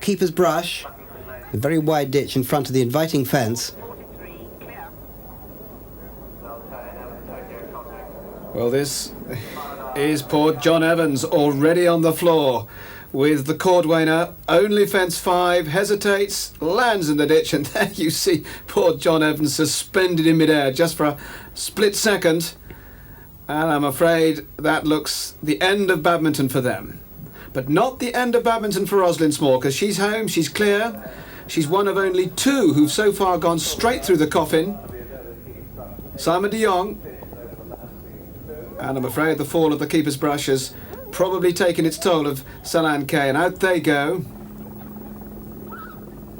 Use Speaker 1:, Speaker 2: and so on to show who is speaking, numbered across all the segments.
Speaker 1: keeper's brush, a very wide ditch in front of the inviting fence.
Speaker 2: Well, this is poor John Evans already on the floor with the cordwainer. Only fence 5, hesitates, lands in the ditch, and there you see poor John Evans suspended in midair just for a split second. And I'm afraid that looks the end of badminton for them. But not the end of badminton for Rosalind Small, because she's home, she's clear. She's one of only 2 who've so far gone straight through the coffin. Simon de Jong. And I'm afraid the fall of the keeper's brush has probably taken its toll of Salan Kay, and out they go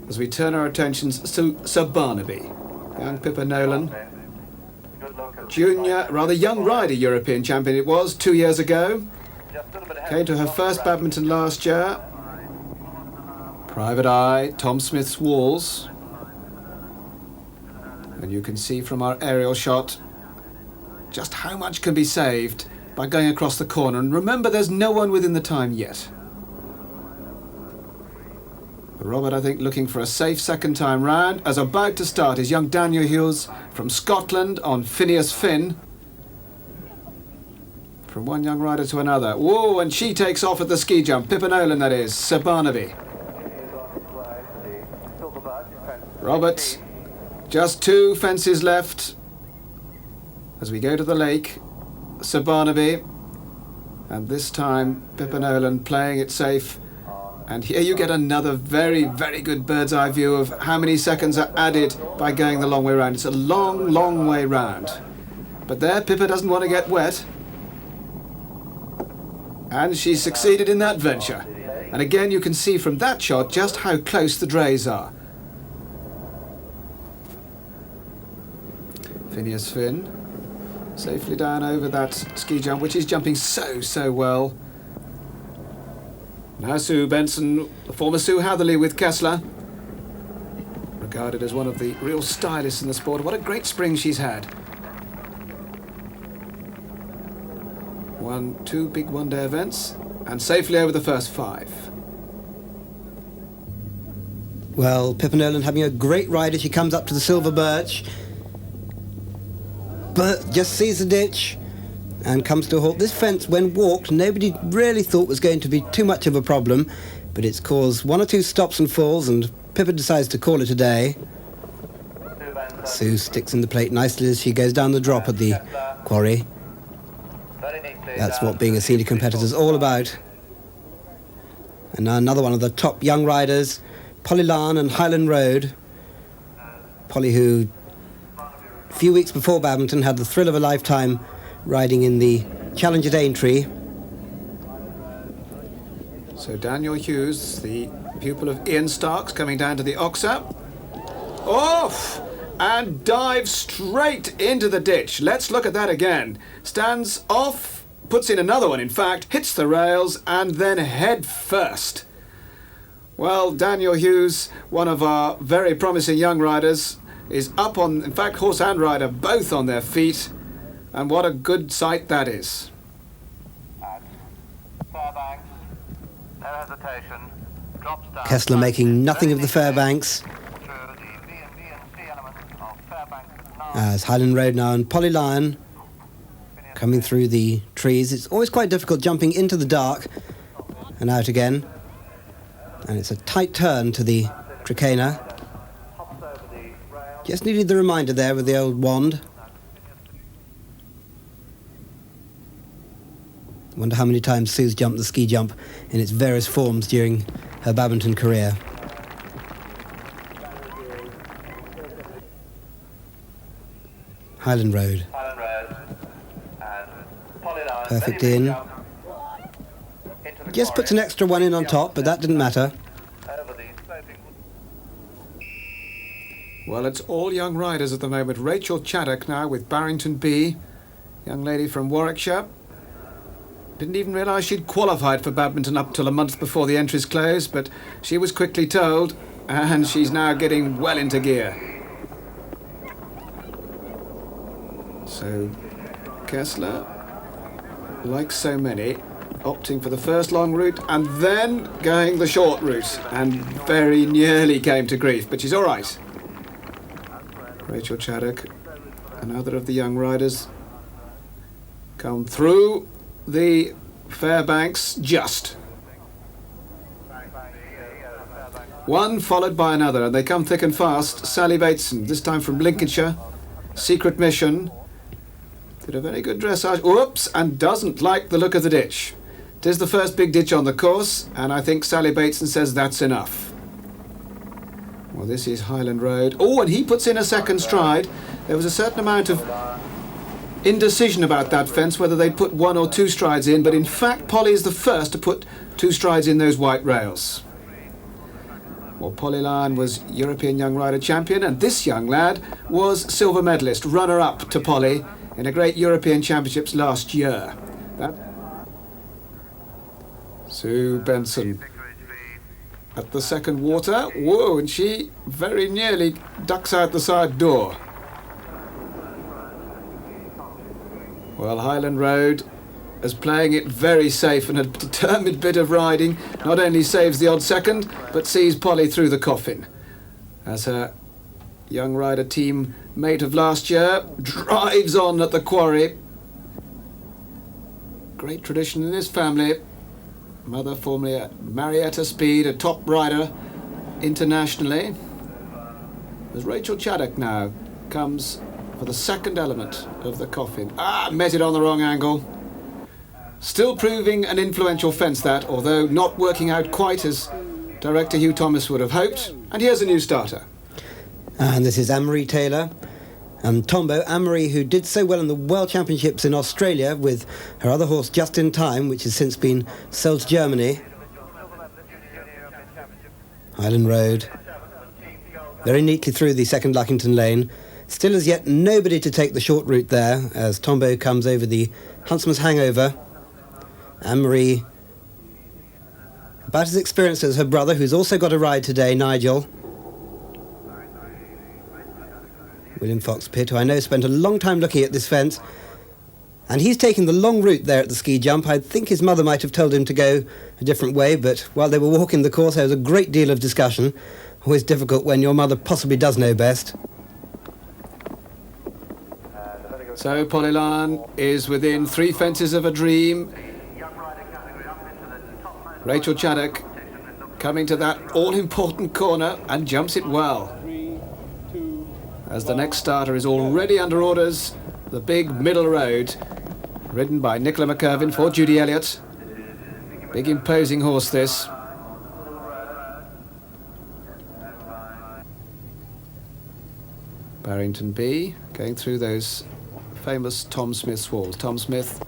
Speaker 2: as we turn our attentions to Sir Barnaby. Young Pippa Nolan, junior, rather young rider European champion it was 2 years ago. Came to her first badminton last year. Private eye, Tom Smith's walls. And you can see from our aerial shot just how much can be saved by going across the corner. And remember, there's no one within the time yet. But Robert, I think, looking for a safe second time round. As about to start is young Daniel Hughes from Scotland on Phineas Finn. From one young rider to another. Whoa, and she takes off at the ski jump. Pippa Nolan, that is. Sir Barnaby. Robert, just 2 fences left as we go to the lake. Sir Barnaby, and this time Pippa Nolan playing it safe, and here you get another very, very good bird's eye view of how many seconds are added by going the long way round. It's a long, long way round, but there Pippa doesn't want to get wet, and she succeeded in that venture. And again you can see from that shot just how close the drays are. Phineas Finn safely down over that ski jump, which is jumping so well. Now Sue Benson, the former Sue Hatherley with Kessler, regarded as one of the real stylists in the sport. What a great spring she's had. 2 big one-day events, and safely over the first 5.
Speaker 1: Well, Pippa Nolan having a great ride as she comes up to the silver birch. But just sees the ditch and comes to a halt. This fence, when walked, nobody really thought was going to be too much of a problem, but it's caused 1 or 2 stops and falls, and Pippa decides to call it a day. Sue sticks in the plate nicely as she goes down the drop at the quarry. That's what being a senior competitor is all about. And now another one of the top young riders, Polly Larn and Highland Road. Polly, who a few weeks before badminton had the thrill of a lifetime riding in the Challenge at Aintree.
Speaker 2: So Daniel Hughes, the pupil of Ian Starks, coming down to the Oxa. Off! And dives straight into the ditch. Let's look at that again. Stands off, puts in another one in fact, hits the rails, and then head first. Well, Daniel Hughes, one of our very promising young riders, is up on, in fact, horse and rider both on their feet, and what a good sight that is.
Speaker 3: Fairbanks, no hesitation, drops down.
Speaker 1: Kessler making nothing of the Fairbanks. As Highland Road now and Polly Lion coming through the trees. It's always quite difficult jumping into the dark and out again. And it's a tight turn to the Trakehner. Just needed the reminder there with the old wand. Wonder how many times Sue's jumped the ski jump in its various forms during her badminton career. Highland Road. Perfect in. Just puts an extra one in on top, but that didn't matter.
Speaker 2: Well, it's all young riders at the moment. Rachel Chaddock now with Barrington B, young lady from Warwickshire. Didn't even realise she'd qualified for badminton up till a month before the entries closed, but she was quickly told, and she's now getting well into gear. So, Kessler, like so many, opting for the first long route and then going the short route, and very nearly came to grief, but she's all right. Rachel Chaddock, another of the young riders, come through the Fairbanks just. One followed by another, and they come thick and fast. Sally Bateson, this time from Lincolnshire, Secret Mission, did a very good dressage. Whoops, and doesn't like the look of the ditch. It is the first big ditch on the course, and I think Sally Bateson says that's enough. Well, this is Highland Road. Oh, and he puts in a second stride. There was a certain amount of indecision about that fence, whether they'd put 1 or 2 strides in, but in fact Polly is the first to put 2 strides in those white rails. Well, Polly Lyon was European Young Rider Champion, and this young lad was silver medalist, runner-up to Polly in a great European Championships last year. Sue Benson at the second water. Whoa, and she very nearly ducks out the side door. Well, Highland Road is playing it very safe, and a determined bit of riding not only saves the odd second, but sees Polly through the coffin, as her young rider team mate of last year drives on at the quarry. Great tradition in this family. Mother formerly at Marietta Speed, a top rider internationally. As Rachel Chaddock now comes for the second element of the coffin. Met it on the wrong angle. Still proving an influential fence, that, although not working out quite as director Hugh Thomas would have hoped. And here's a new starter.
Speaker 1: And this is Anne-Marie Taylor. And Tombo, Anne-Marie, who did so well in the World Championships in Australia with her other horse Just in Time, which has since been sold to Germany. Highland Road. Very neatly through the second Luckington lane. Still as yet nobody to take the short route there as Tombo comes over the Huntsman's Hangover. Anne-Marie, about as experienced as her brother, who's also got a ride today, Nigel. William Fox-Pitt, who I know spent a long time looking at this fence, and he's taking the long route there at the ski jump. I think his mother might have told him to go a different way, but while they were walking the course there was a great deal of discussion. Always difficult when your mother possibly does know best.
Speaker 2: So Polly Lyon is within 3 fences of a dream. Rachel Chaddock coming to that all-important corner and jumps it well. As the next starter is already under orders, the big middle road, ridden by Nicola McIrvin for Judy Elliott. Big imposing horse this. Barrington B going through those famous Tom Smith swalls. Tom Smith,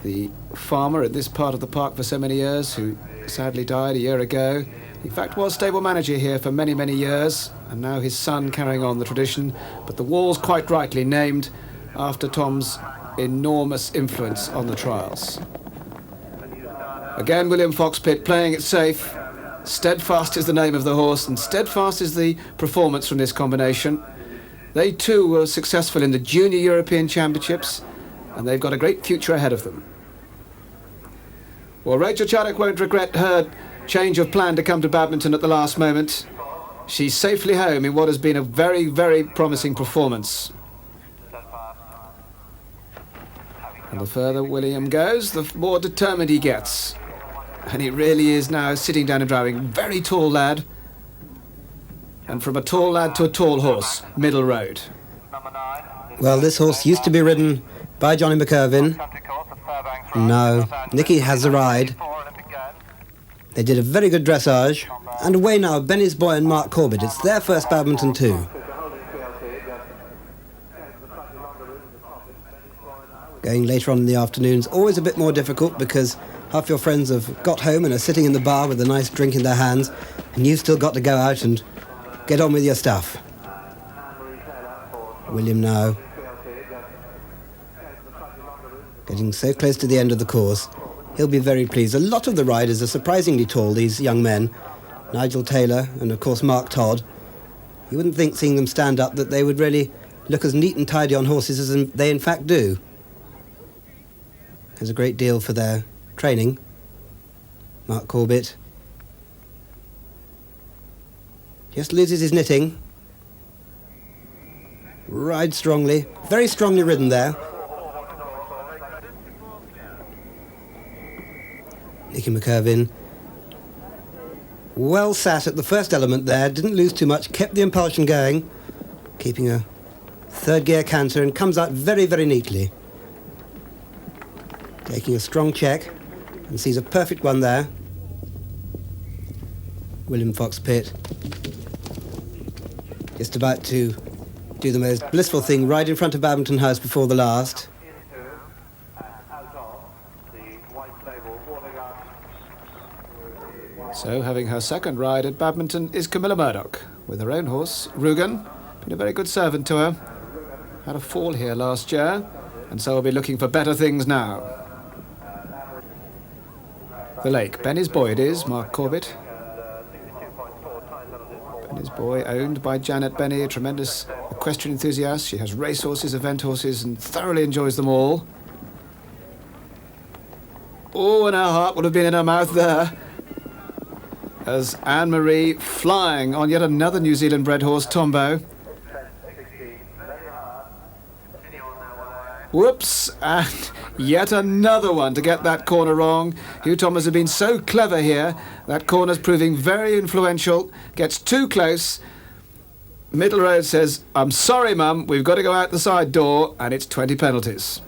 Speaker 2: the farmer at this part of the park for so many years, who sadly died a year ago. In fact, was stable manager here for many, many years, and now his son carrying on the tradition. But the wall's quite rightly named after Tom's enormous influence on the trials. Again, William Fox-Pitt playing it safe. Steadfast is the name of the horse, and steadfast is the performance from this combination. They too were successful in the Junior European Championships, and they've got a great future ahead of them. Well, Rachel Chaddock won't regret her change of plan to come to badminton at the last moment. She's safely home in what has been a very, very promising performance. And the further William goes, the more determined he gets. And he really is now sitting down and driving. Very tall lad. And from a tall lad to a tall horse, middle road.
Speaker 1: Well, this horse used to be ridden by Johnny McIrvin. Now Nicky has the ride. They did a very good dressage. And away now, Benny's boy and Mark Corbett. It's their first badminton too. Going later on in the afternoon's always a bit more difficult because half your friends have got home and are sitting in the bar with a nice drink in their hands, and you've still got to go out and get on with your stuff. William now getting so close to the end of the course. He'll be very pleased. A lot of the riders are surprisingly tall, these young men. Nigel Taylor and, of course, Mark Todd. You wouldn't think, seeing them stand up, that they would really look as neat and tidy on horses as they in fact do. There's a great deal for their training. Mark Corbett just loses his knitting. Rides strongly, very strongly ridden there. Nicky McIrvin, well sat at the first element there, didn't lose too much, kept the impulsion going, keeping a third gear canter, and comes out very, very neatly. Taking a strong check and sees a perfect one there. William Fox Pitt just about to do the most blissful thing right in front of Badminton House before the last.
Speaker 2: So having her second ride at badminton is Camilla Murdoch, with her own horse, Rugen. Been a very good servant to her. Had a fall here last year, and so will be looking for better things now. The Lake, Benny's Boy it is, Mark Corbett. Benny's Boy, owned by Janet Benny, a tremendous equestrian enthusiast. She has racehorses, event horses, and thoroughly enjoys them all. Oh, and her heart would have been in her mouth there, as Anne-Marie flying on yet another New Zealand bred horse, Tombo. Whoops, and yet another one to get that corner wrong. Hugh Thomas has been so clever here. That corner's proving very influential. Gets too close. Middle Road says, "I'm sorry, Mum, we've got to go out the side door," and it's 20 penalties.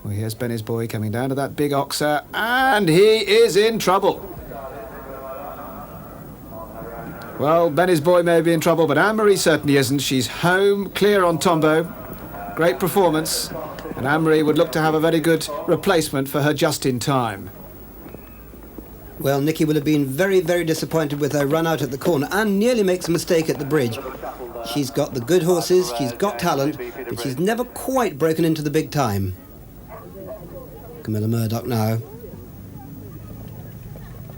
Speaker 2: Well, here's Benny's Boy coming down to that big oxer, and he is in trouble. Well, Benny's Boy may be in trouble, but Anne-Marie certainly isn't. She's home, clear on Tombo. Great performance, and Anne-Marie would look to have a very good replacement for her just in time.
Speaker 1: Well, Nicky will have been very, very disappointed with her run out at the corner and nearly makes a mistake at the bridge. She's got the good horses, she's got talent, but she's never quite broken into the big time. Camilla Murdoch now.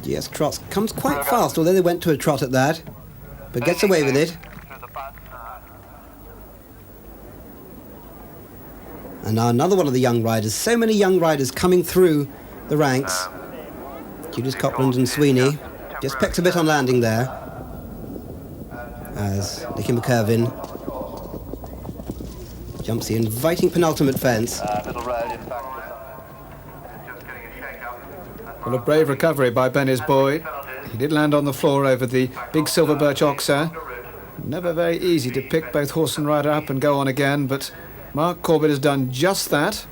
Speaker 1: GS Trots comes quite fast, although they went to a trot at that, but gets away with it. And now another one of the young riders. So many young riders coming through the ranks. Judith Copland and Sweeney just pecked a bit on landing there, as Nicky McIrvin jumps the inviting penultimate fence.
Speaker 2: Well, a brave recovery by Benny's Boy. He did land on the floor over the big silver birch oxer. Never very easy to pick both horse and rider up and go on again, but Mark Corbett has done just that.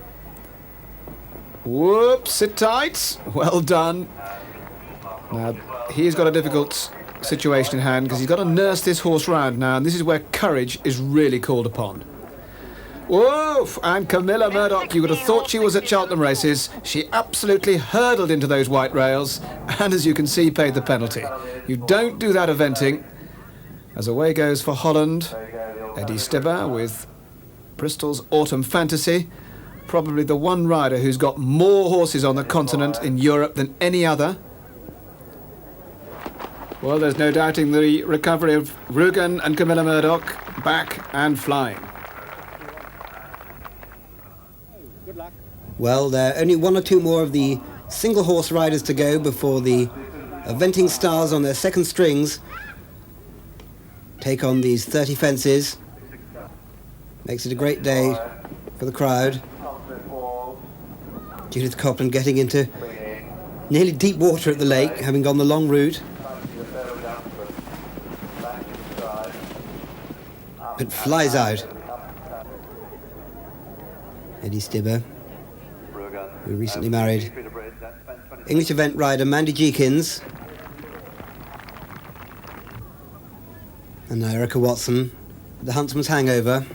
Speaker 2: Whoops, sit tight. Well done. Now, he's got a difficult situation in hand because he's got to nurse this horse round now, and this is where courage is really called upon. Woof! And Camilla Murdoch, you would have thought she was at Cheltenham races. She absolutely hurdled into those white rails, and as you can see, paid the penalty. You don't do that eventing. As away goes for Holland, Eddie Stibber with Bristol's Autumn Fantasy, probably the one rider who's got more horses on the continent in Europe than any other. Well, there's no doubting the recovery of Rugen and Camilla Murdoch, back and flying.
Speaker 1: Well, there are only one or two more of the single horse riders to go before the eventing stars on their second strings take on these 30 fences. Makes it a great day for the crowd. Judith Copland getting into nearly deep water at the lake, having gone the long route. But flies out. Eddie Stibber, who recently married English event rider Mandy Jeekins. And now Erica Watson, the huntsman's hangover.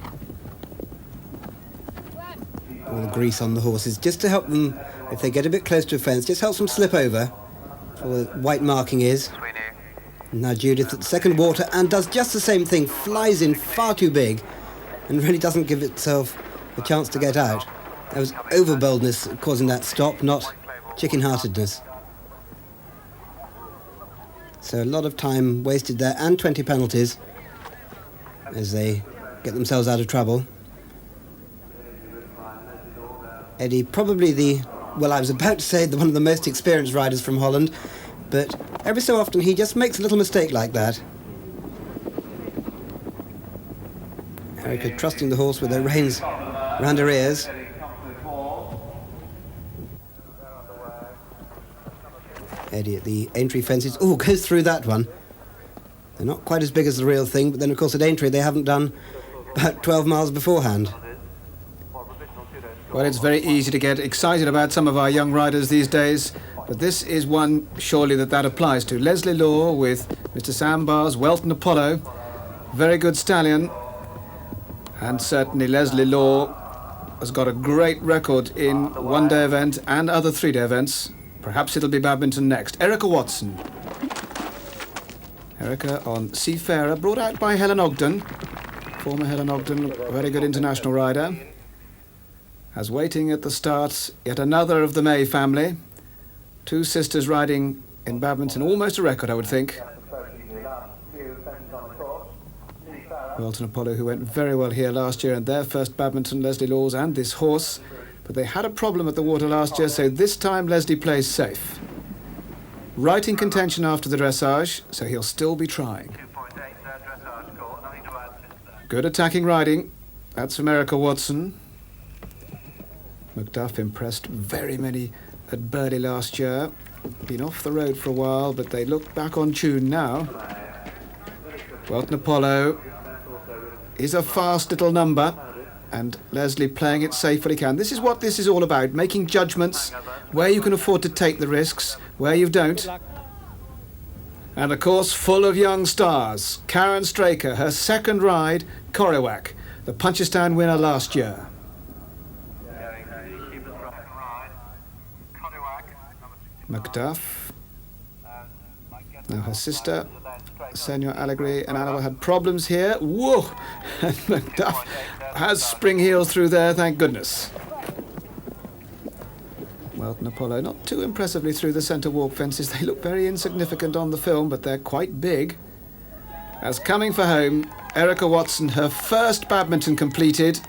Speaker 1: All the grease on the horses, just to help them, if they get a bit close to a fence, just helps them slip over. That's all the white marking is. And now Judith at the second water and does just the same thing, flies in far too big and really doesn't give itself a chance to get out. That was over-boldness causing that stop, not chicken-heartedness. So a lot of time wasted there and 20 penalties as they get themselves out of trouble. Eddie, probably the well, I was about to say one of the most experienced riders from Holland, but every so often he just makes a little mistake like that. Erica trusting the horse with her reins round her ears. Eddie at the Aintree fences. Oh, goes through that one. They're not quite as big as the real thing, but then, of course, at Aintree they haven't done about 12 miles beforehand.
Speaker 2: Well, it's very easy to get excited about some of our young riders these days, but this is one surely that applies to. Leslie Law with Mr. Sambar's Welton Apollo. Very good stallion. And certainly Leslie Law has got a great record in one-day event and other three-day events. Perhaps it'll be badminton next. Erica Watson. Erica on Seafarer, brought out by Helen Ogden. Former Helen Ogden, a very good international rider. As waiting at the start, yet another of the May family. Two sisters riding in badminton, almost a record, I would think. Welton Apollo, who went very well here last year, and their first badminton, Leslie Law's and this horse. But they had a problem at the water last year, so this time Leslie plays safe. Right in contention after the dressage, so he'll still be trying. Good attacking riding. That's from Erica Watson. Macduff impressed very many at Burley last year. Been off the road for a while, but they look back on tune now. Welton Apollo is a fast little number, and Leslie playing it safe when he can. This is what this is all about, making judgments, where you can afford to take the risks, where you don't. And of course, full of young stars. Karen Straker, her second ride, Corriwak, the Punchestown winner last year. Macduff. Now her sister, Senor Allegri, and Annabelle had problems here. Whoa! And Macduff has spring heels through there, thank goodness. Welton Apollo not too impressively through the centre walk fences. They look very insignificant on the film, but they're quite big. As coming for home, Erica Watson, her first badminton completed,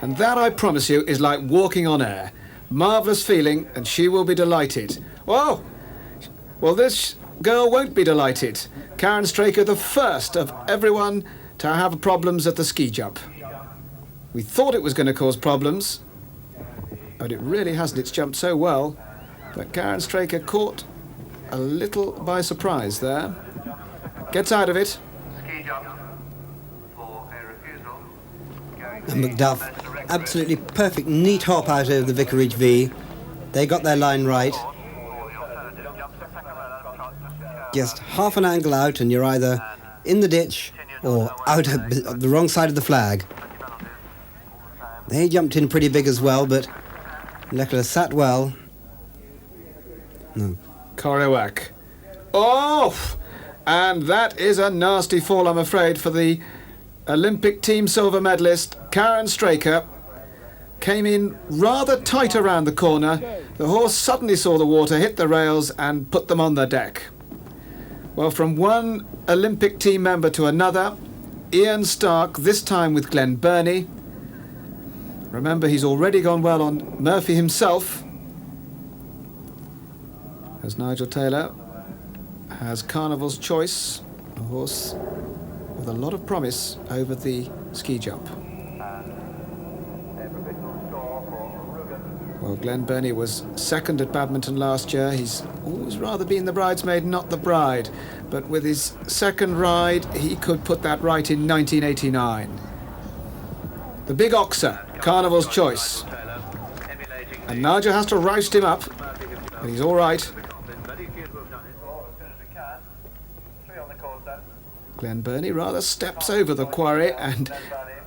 Speaker 2: and that, I promise you, is like walking on air. Marvellous feeling, and she will be delighted. Whoa! Well, this girl won't be delighted. Karen Straker, the first of everyone to have problems at the ski jump. We thought it was going to cause problems, but it really hasn't. It's jumped so well that Karen Straker caught a little by surprise there. Gets out of it.
Speaker 1: And Macduff, absolutely perfect, neat hop out of the Vicarage V. They got their line right. Just half an angle out and you're either in the ditch or out of the wrong side of the flag. They jumped in pretty big as well, but Nicholas sat well. No.
Speaker 2: Corriwak. Oh! And that is a nasty fall, I'm afraid, for the Olympic team silver medalist, Karen Straker. Came in rather tight around the corner. The horse suddenly saw the water, hit the rails and put them on the deck. Well, from one Olympic team member to another, Ian Stark, this time with Glenn Burney. Remember, he's already gone well on Murphy himself. As Nigel Taylor has Carnival's Choice, a horse with a lot of promise over the ski jump. Well, Glenn Burney was second at badminton last year. He's always rather been the bridesmaid, not the bride. But with his second ride, he could put that right in 1989. The big oxer, Carnival's Choice. And Nigel has to roust him up, but he's all right. Glenn Burney rather steps over the quarry, and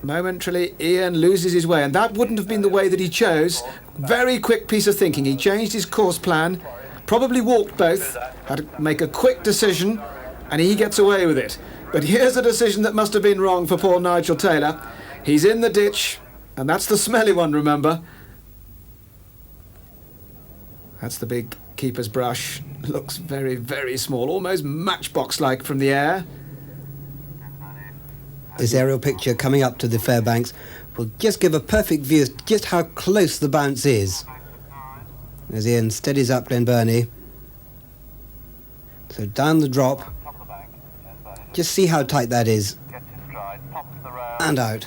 Speaker 2: momentarily Ian loses his way, and that wouldn't have been the way that he chose. Very quick piece of thinking. He changed his course plan, probably walked both, had to make a quick decision, and he gets away with it. But here's a decision that must have been wrong for poor Nigel Taylor. He's in the ditch, and that's the smelly one, remember. That's the big keeper's brush. Looks very, very small, almost matchbox-like from the air.
Speaker 1: This aerial picture coming up to the Fairbanks will just give a perfect view of just how close the bounce is. As Ian steadies up Glenburnie. So down the drop.
Speaker 3: Top of the bank. Glenburnie
Speaker 1: Just see how tight that is.
Speaker 3: gets his stride. Top to the rail.
Speaker 1: And out.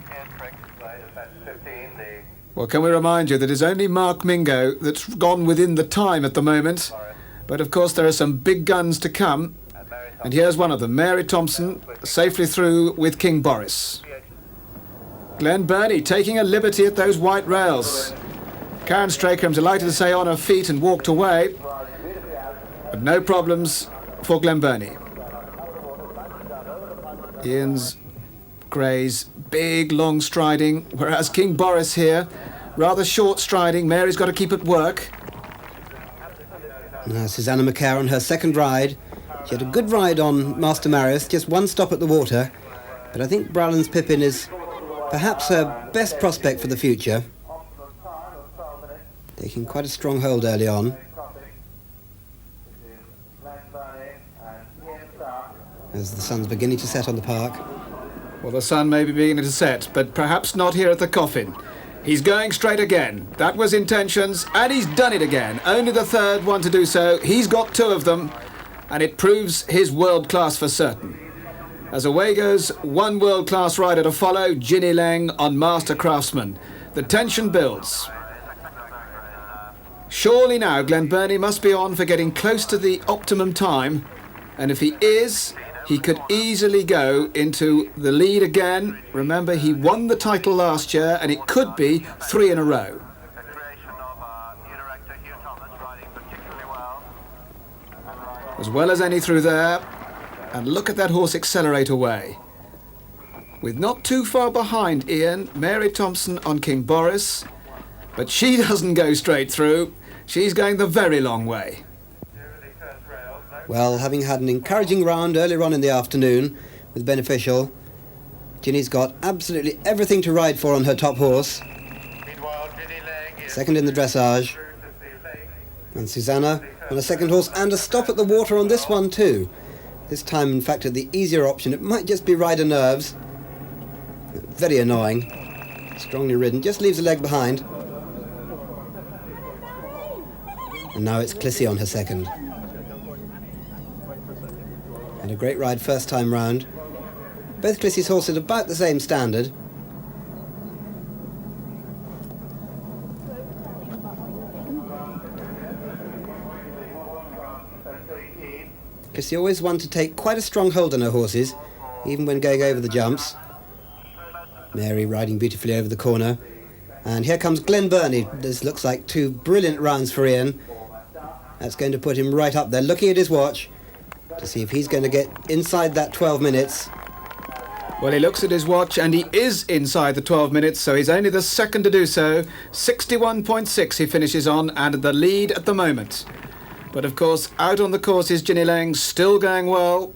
Speaker 3: Here's Frick. Defence 15. The
Speaker 2: Well, can we remind you that it's only Mark Mingo that's gone within the time at the moment. But of course there are some big guns to come.
Speaker 3: and Mary
Speaker 2: And here's one of them, Mary Thompson, safely through with King Boris. Glenburnie taking a liberty at those white rails. Karen Straker, I'm delighted to say, on her feet and walked away. But no problems for Glenburnie. Ian's Gray's big, long striding, whereas King Boris here, rather short striding. Mary's got to keep at work.
Speaker 1: Now Susanna McCare on her second ride. She had a good ride on Master Marius, just one stop at the water. But I think Browlan's Pippin is perhaps her best prospect for the future. Taking quite a strong hold early on. As the sun's beginning to set on the park.
Speaker 2: Well, the sun may be beginning to set, but perhaps not here at the Coffin. He's going straight again. That was intentions, and he's done it again. Only the third one to do so. He's got two of them, and it proves his world class for certain. As away goes one world class rider to follow, Ginny Leng on Master Craftsman. The tension builds. Surely now Glenburnie must be on for getting close to the optimum time, and if he is, he could easily go into the lead again. Remember, he won the title last year, and it could be 3 in a row.
Speaker 3: the creation of new director Hugh Thomas riding particularly well.
Speaker 2: As well as any through there. And look at that horse accelerate away. With not too far behind Ian, Mary Thompson on King Boris. But she doesn't go straight through. She's going the very long way.
Speaker 1: Well, having had an encouraging round earlier on in the afternoon with Beneficial, Ginny's got absolutely everything to ride for on her top horse.
Speaker 3: Meanwhile, Ginny Leng is
Speaker 1: Second in the dressage. And Susanna on a second horse and a stop at the water on this one too. This time, in fact, at the easier option. It might just be rider nerves. Very annoying. Strongly ridden. Just leaves a leg behind. And now it's Clissy on her second. And a great ride first time round. Both Clissy's horses about the same standard. Clissy always one to take quite a strong hold on her horses, even when going over the jumps. Mary riding beautifully over the corner. And here comes Glenburnie. This looks like two brilliant rounds for Ian. That's going to put him right up there, looking at his watch to see if he's going to get inside that 12 minutes.
Speaker 2: Well, he looks at his watch and he is inside the 12 minutes, so he's only the second to do so. 61.6 he finishes on and the lead at the moment. But of course, out on the course is Ginny Leng, still going well.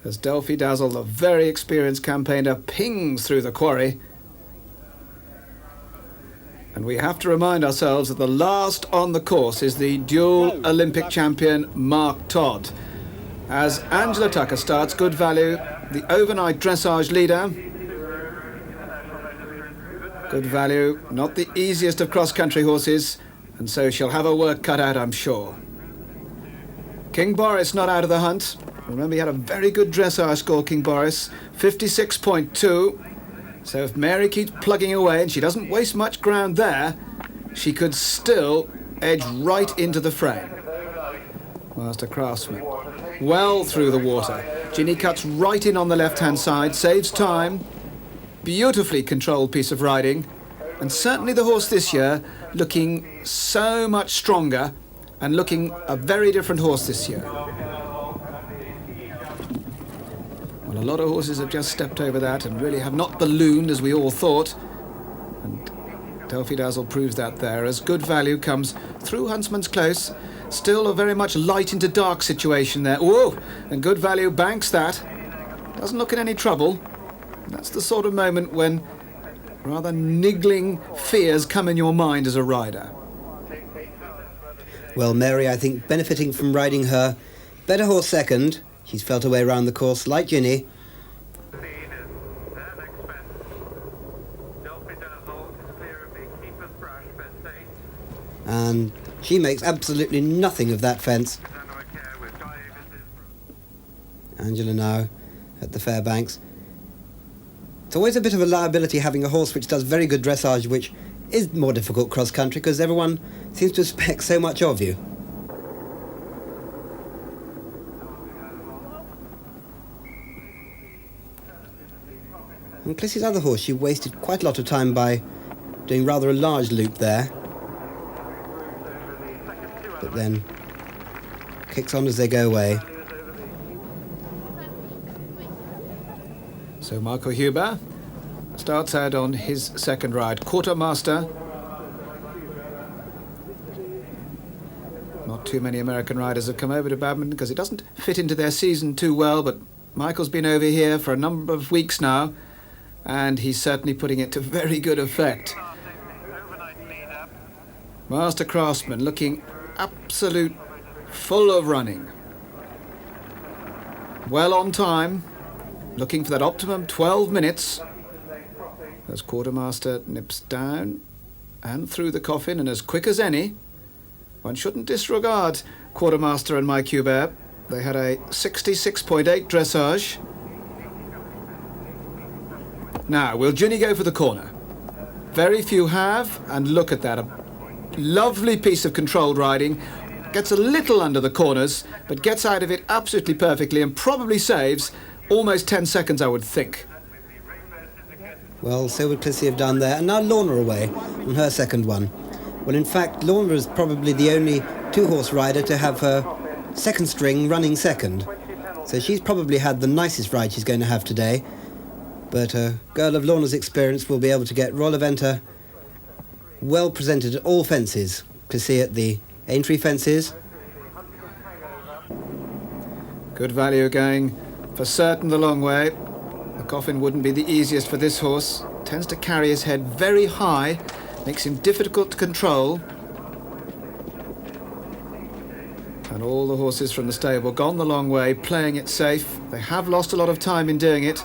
Speaker 2: As Delphi Dazzle, the very experienced campaigner, pings through the quarry. And we have to remind ourselves that the last on the course is the dual Olympic champion Mark Todd. As Angela Tucker starts, good value, the overnight dressage leader. Good value, not the easiest of cross-country horses, and so she'll have her work cut out, I'm sure. King Boris not out of the hunt. Remember, he had a very good dressage score, King Boris, 56.2. So if Mary keeps plugging away and she doesn't waste much ground there, she could still edge right into the frame. Master Craftsman, well through the water. Ginny cuts right in on the left-hand side, saves time. Beautifully controlled piece of riding. And certainly the horse this year looking so much stronger and looking a very different horse this year. Well, a lot of horses have just stepped over that and really have not ballooned as we all thought. And Delphi Dazzle proves that there, as good value comes through Huntsman's Close. Still a very much light into dark situation there. Whoa! And good value banks that. Doesn't look in any trouble. That's the sort of moment when rather niggling fears come in your mind as a rider.
Speaker 1: Well, Mary, I think, benefiting from riding her better horse second. She's felt her way around the course like Ginny. And she makes absolutely nothing of that fence. Angela now at the Fairbanks. It's always a bit of a liability having a horse which does very good dressage, which is more difficult cross-country because everyone seems to expect so much of you. And Clissy's other horse, she wasted quite a lot of time by doing rather a large loop there. But then kicks on as they go away.
Speaker 2: So Michael Huber starts out on his second ride. Quartermaster. Not too many American riders have come over to Badminton because it doesn't fit into their season too well, but Michael's been over here for a number of weeks now, and he's certainly putting it to very good effect. Master Craftsman looking absolute full of running. Well on time, looking for that optimum 12 minutes. As Quartermaster nips down and through the coffin, and as quick as any. One shouldn't disregard Quartermaster and Mike Hubert. They had a 66.8 dressage. Now, will Ginny go for the corner? Very few have, and look at that. A lovely piece of controlled riding. Gets a little under the corners, but gets out of it absolutely perfectly and probably saves almost 10 seconds, I would think.
Speaker 1: Well, so would Clissy have done there. And now Lorna away on her second one. Well, in fact, Lorna is probably the only two-horse rider to have her second string running second. So she's probably had the nicest ride she's going to have today. But a girl of Lorna's experience will be able to get Royal Eventer well presented at all fences. Clissy at the Aintree fences.
Speaker 2: Good value going for certain the long way. The coffin wouldn't be the easiest for this horse. Tends to carry his head very high, makes him difficult to control. And all the horses from the stable gone the long way, playing it safe. They have lost a lot of time in doing it.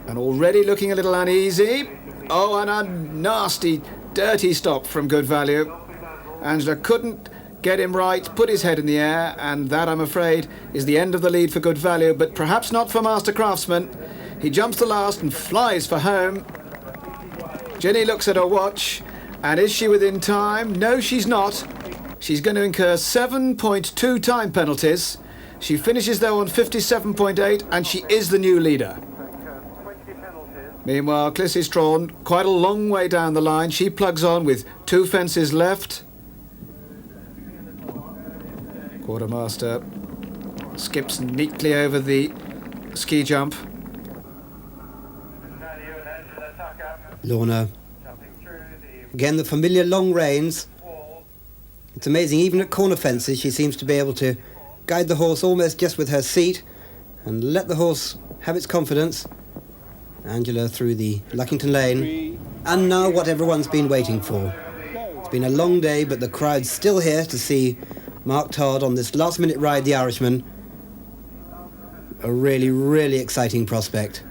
Speaker 2: And already looking a little uneasy. Oh, and a nasty, dirty stop from Good Value. Angela couldn't get him right, put his head in the air, and that, I'm afraid, is the end of the lead for Good Value, but perhaps not for Master Craftsman. He jumps the last and flies for home. Ginny looks at her watch, and is she within time? No, she's not. She's going to incur 7.2 time penalties. She finishes, though, on 57.8, and she is the new leader. Meanwhile, Clissy's drawn quite a long way down the line. She plugs on with 2 fences left. Quartermaster skips neatly over the ski jump.
Speaker 1: Lorna. Again, the familiar long reins. It's amazing, even at corner fences, she seems to be able to guide the horse almost just with her seat and let the horse have its confidence. Angela through the Luckington Lane. And now what everyone's been waiting for. It's been a long day, but the crowd's still here to see Mark Todd on this last-minute ride, the Irishman. A really, really exciting prospect.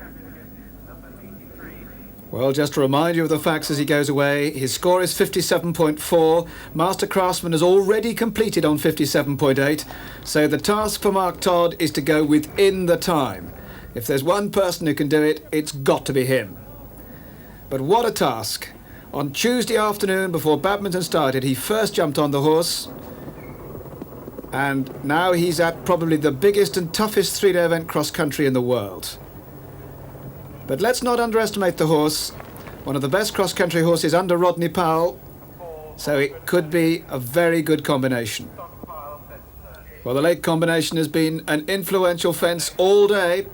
Speaker 2: Well, just to remind you of the facts as he goes away, his score is 57.4. Master Craftsman has already completed on 57.8. So the task for Mark Todd is to go within the time. If there's one person who can do it, it's got to be him. But what a task. On Tuesday afternoon, before badminton started, he first jumped on the horse. And now he's at probably the biggest and toughest three-day event cross-country in the world. But let's not underestimate the horse. One of the best cross-country horses under Rodney Powell. So it could be a very good combination. Well, the late combination has been an influential fence all day.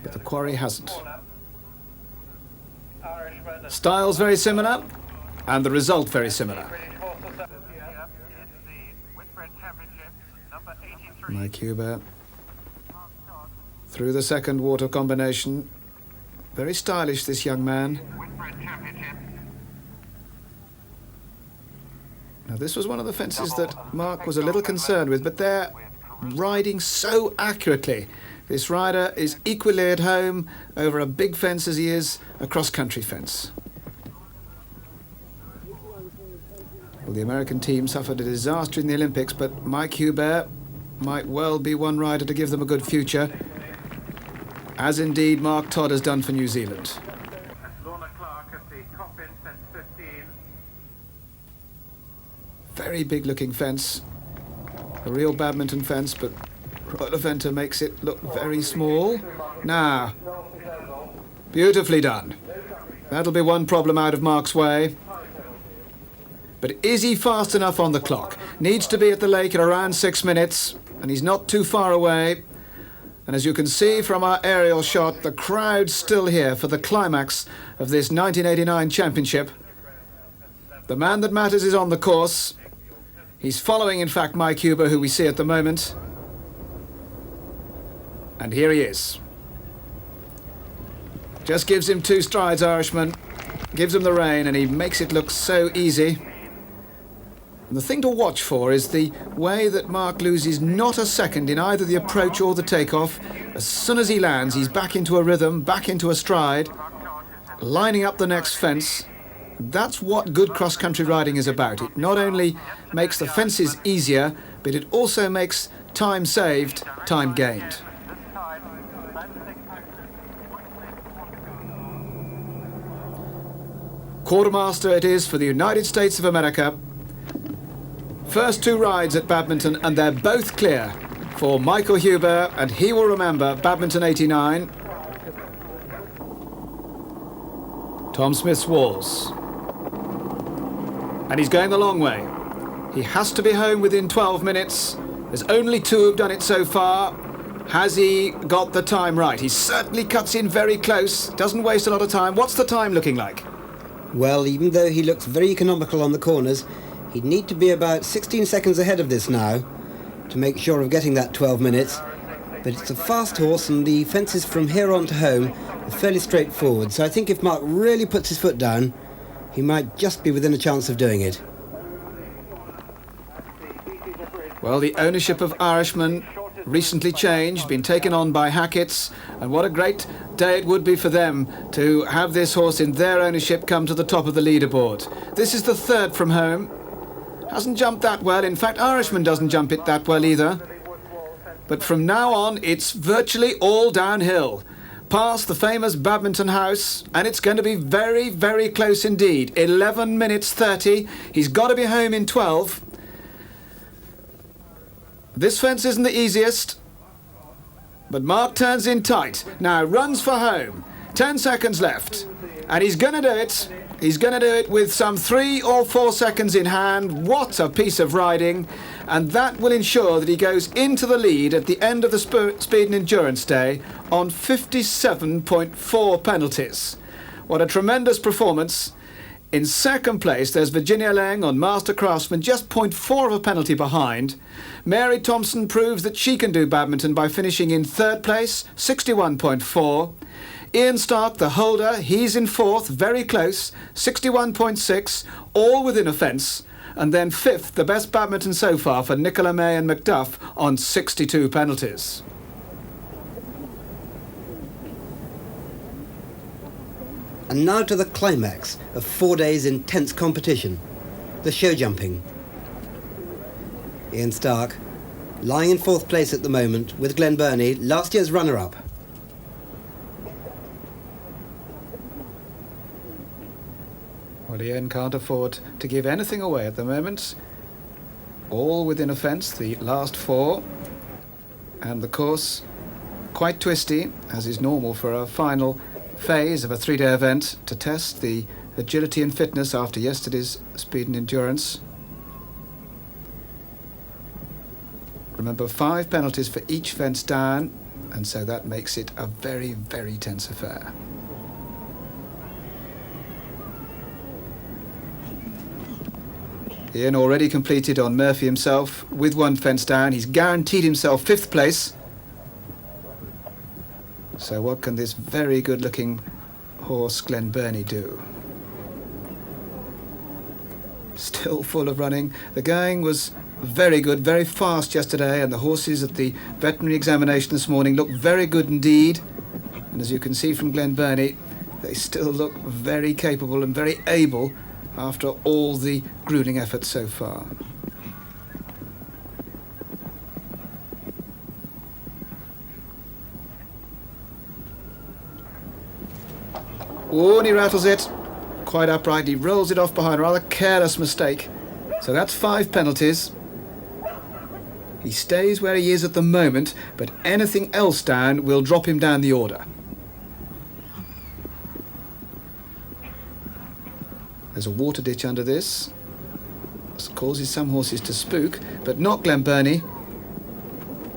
Speaker 2: But the quarry hasn't. Styles very similar, and the result very similar. Mike Huber through the second water combination. Very stylish, this young man. Now, this was one of the fences that Mark was a little concerned with, but they're riding so accurately. This rider is equally at home over a big fence as he is a cross-country fence. Well, the American team suffered a disaster in the Olympics, but Mike Hubert might well be one rider to give them a good future, as indeed Mark Todd has done for New Zealand. Very big looking fence, a real badminton fence, but Royal Eventer makes it look very small. Now, beautifully done. That'll be one problem out of Mark's way. But is he fast enough on the clock? Needs to be at the lake at around 6 minutes, and he's not too far away. And as you can see from our aerial shot, the crowd's still here for the climax of this 1989 championship. The man that matters is on the course. He's following, in fact, Mike Huber, who we see at the moment. And here he is. Just gives him 2 strides, Irishman. Gives him the rein, and he makes it look so easy. And the thing to watch for is the way that Mark loses not a second in either the approach or the takeoff. As soon as he lands, he's back into a rhythm, back into a stride, lining up the next fence. That's what good cross-country riding is about. It not only makes the fences easier, but it also makes time saved, time gained. Quartermaster it is for the United States of America. First 2 rides at badminton, and they're both clear for Michael Huber, and he will remember Badminton 89. Tom Smith's Walls. And he's going the long way. He has to be home within 12 minutes. There's only 2 who've done it so far. Has he got the time right? He certainly cuts in very close, doesn't waste a lot of time. What's the time looking like?
Speaker 1: Well, even though he looks very economical on the corners, he'd need to be about 16 seconds ahead of this now to make sure of getting that 12 minutes. But it's a fast horse, and the fences from here on to home are fairly straightforward. So I think if Mark really puts his foot down, he might just be within a chance of doing it.
Speaker 2: Well, the ownership of Irishman recently changed, been taken on by Hackett's, and what a great day it would be for them to have this horse in their ownership come to the top of the leaderboard. This is the 3rd from home. Hasn't jumped that well. In fact, Irishman doesn't jump it that well either. But from now on, it's virtually all downhill. Past the famous Badminton House, and it's going to be very, very close indeed. 11 minutes 30. He's got to be home in 12. This fence isn't the easiest, but Mark turns in tight. Now runs for home. 10 seconds left, and he's going to do it. He's going to do it with some 3 or 4 seconds in hand. What a piece of riding. And that will ensure that he goes into the lead at the end of the Speed and Endurance Day on 57.4 penalties. What a tremendous performance. In second place, there's Virginia Leng on Master Craftsman, just 0.4 of a penalty behind. Mary Thompson proves that she can do badminton by finishing in 3rd place, 61.4. Ian Stark, the holder, he's in 4th, very close, 61.6, all within a fence. And then 5th, the best badminton so far for Nicola May and Macduff on 62 penalties.
Speaker 1: And now to the climax of 4 days' intense competition, the show jumping. Ian Stark, lying in 4th place at the moment with Glenn Burney, last year's runner-up.
Speaker 2: Well, Ian can't afford to give anything away at the moment. All within a fence, the last 4. And the course quite twisty, as is normal for a final phase of a 3-day event to test the agility and fitness after yesterday's speed and endurance. Remember, 5 penalties for each fence down, and so that makes it a very, very tense affair. Ian already completed on Murphy himself with 1 fence down. He's guaranteed himself 5th place. So what can this very good-looking horse, Glenn Burney, do? Still full of running. The going was very good, very fast yesterday, and the horses at the veterinary examination this morning looked very good indeed. And as you can see from Glenn Burney, they still look very capable and very able after all the gruelling effort so far. Oh, and he rattles it quite upright. He rolls it off behind, rather careless mistake. So that's 5 penalties. He stays where he is at the moment, but anything else down will drop him down the order. There's a water ditch under this. This causes some horses to spook, but not Glenburnie.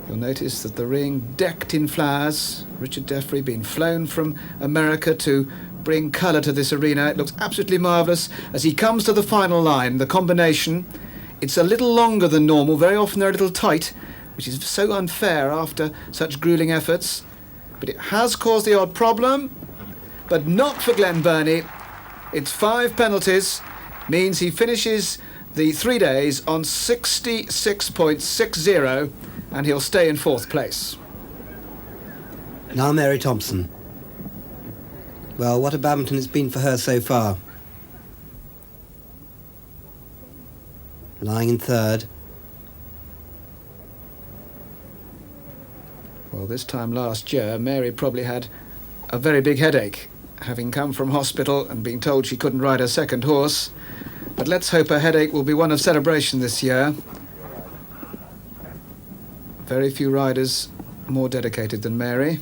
Speaker 2: You'll notice that the ring decked in flowers. Richard Deffrey being flown from America to bring colour to this arena. It looks absolutely marvellous. As he comes to the final line, the combination, it's a little longer than normal. Very often they're a little tight, which is so unfair after such gruelling efforts. But it has caused the odd problem, but not for Glenburnie. It's 5 penalties, means he finishes the 3 days on 66.60, and he'll stay in 4th place.
Speaker 1: Now Mary Thompson. Well, what a badminton it's been for her so far. Lying in 3rd.
Speaker 2: Well, this time last year, Mary probably had a very big headache, having come from hospital and being told she couldn't ride her 2nd horse. But let's hope her headache will be one of celebration this year. Very few riders more dedicated than Mary.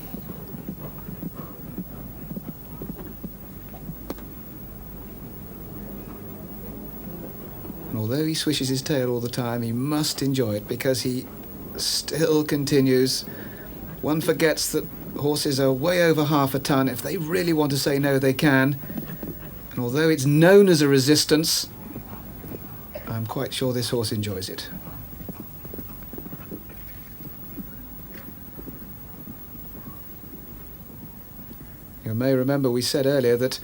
Speaker 2: And although he swishes his tail all the time, he must enjoy it because he still continues. One forgets that horses are way over half a ton. If they really want to say no, they can. And although it's known as a resistance, I'm quite sure this horse enjoys it. You may remember we said earlier that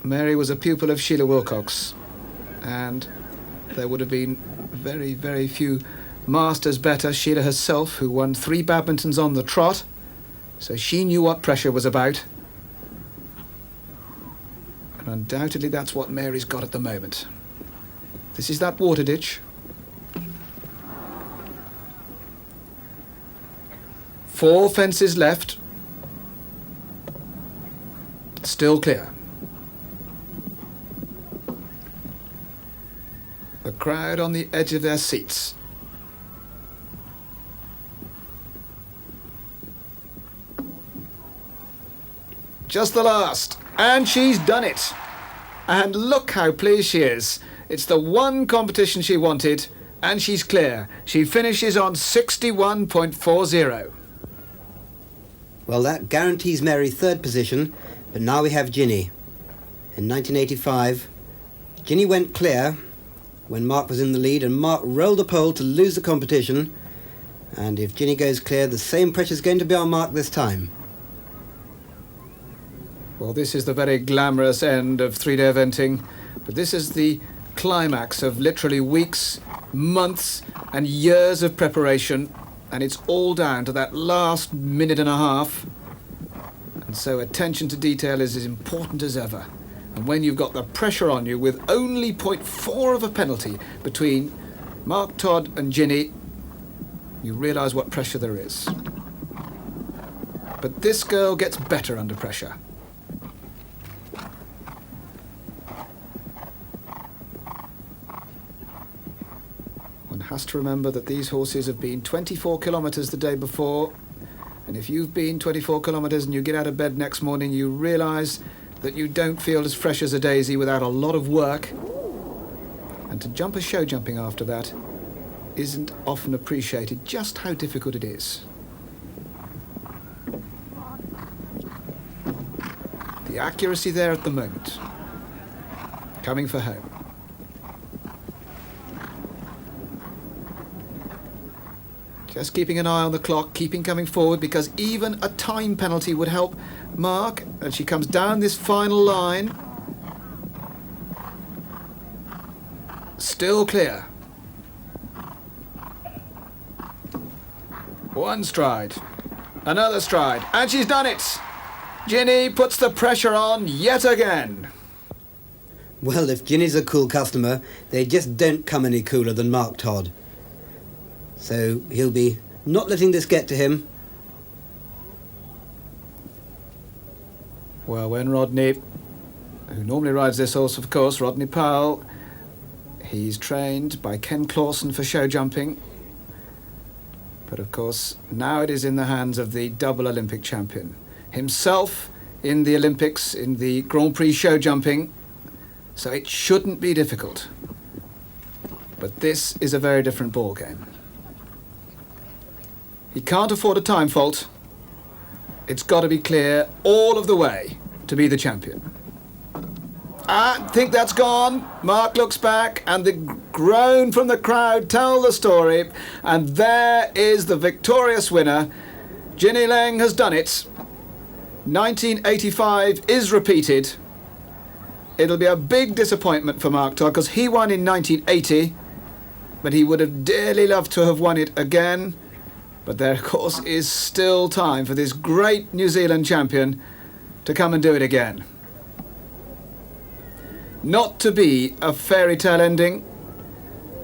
Speaker 2: Mary was a pupil of Sheila Wilcox, and there would have been very, very few masters better. Sheila herself, who won 3 badmintons on the trot, so she knew what pressure was about. And undoubtedly that's what Mary's got at the moment. This is that water ditch. 4 fences left. Still clear. The crowd on the edge of their seats. Just the last. And she's done it. And look how pleased she is. It's the one competition she wanted, and she's clear. She finishes on 61.40.
Speaker 1: Well, that guarantees Mary 3rd position, but now we have Ginny. In 1985, Ginny went clear when Mark was in the lead, and Mark rolled a pole to lose the competition. And if Ginny goes clear, the same pressure's going to be on Mark this time.
Speaker 2: Well, this is the very glamorous end of 3-day eventing, but this is the climax of literally weeks, months and years of preparation, and it's all down to that last minute and a half. And so attention to detail is as important as ever. And when you've got the pressure on you with only 0.4 of a penalty between Mark Todd and Ginny, you realise what pressure there is. But this girl gets better under pressure. One has to remember that these horses have been 24 kilometres the day before, and if you've been 24 kilometres and you get out of bed next morning, you realise that you don't feel as fresh as a daisy without a lot of work. And to jump a show jumping after that isn't often appreciated just how difficult it is. The accuracy there at the moment. Coming for home. Just keeping an eye on the clock, keeping coming forward, because even a time penalty would help Mark. And she comes down this final line. Still clear. One stride. Another stride. And she's done it! Ginny puts the pressure on yet again.
Speaker 1: Well, if Ginny's a cool customer, they just don't come any cooler than Mark Todd. So he'll be not letting this get to him.
Speaker 2: Well, when Rodney, who normally rides this horse, of course, Rodney Powell, he's trained by Ken Clawson for show jumping. But of course, now it is in the hands of the double Olympic champion. Himself in the Olympics, in the Grand Prix show jumping. So it shouldn't be difficult. But this is a very different ball game. He can't afford a time fault. It's got to be clear all of the way to be the champion. I think that's gone. Mark looks back and the groan from the crowd tell the story. And there is the victorious winner. Ginny Leng has done it. 1985 is repeated. It'll be a big disappointment for Mark Todd because he won in 1980, but he would have dearly loved to have won it again. But there, of course, is still time for this great New Zealand champion to come and do it again. Not to be a fairy tale ending,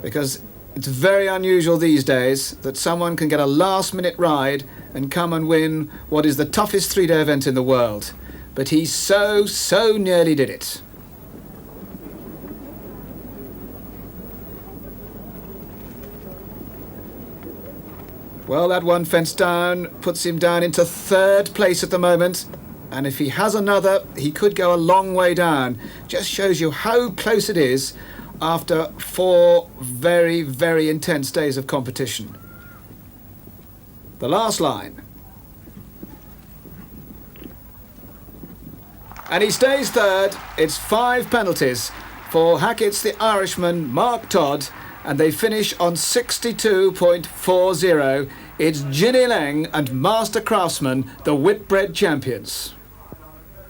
Speaker 2: because it's very unusual these days that someone can get a last-minute ride and come and win what is the toughest three-day event in the world. But he so nearly did it. Well, that one fence down puts him down into third place at the moment. And if he has another, he could go a long way down. Just shows you how close it is after 4 very, very intense days of competition. The last line. And he stays third. It's 5 penalties for Hackett's the Irishman, Mark Todd, and they finish on 62.40. It's Ginny Leng and Master Craftsman, the Whitbread champions.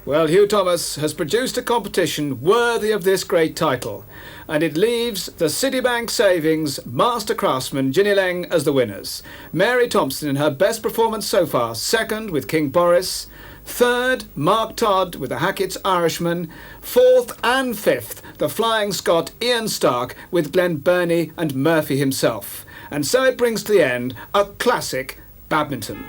Speaker 2: Well, Hugh Thomas has produced a competition worthy of this great title, and it leaves the Citibank Savings Master Craftsman Ginny Leng as the winners. Mary Thompson in her best performance so far, second with King Boris. Third, Mark Todd with the Hackett's Irishman. Fourth and fifth, the Flying Scot Ian Stark with Glenn Burney and Murphy himself. And so it brings to the end a classic badminton.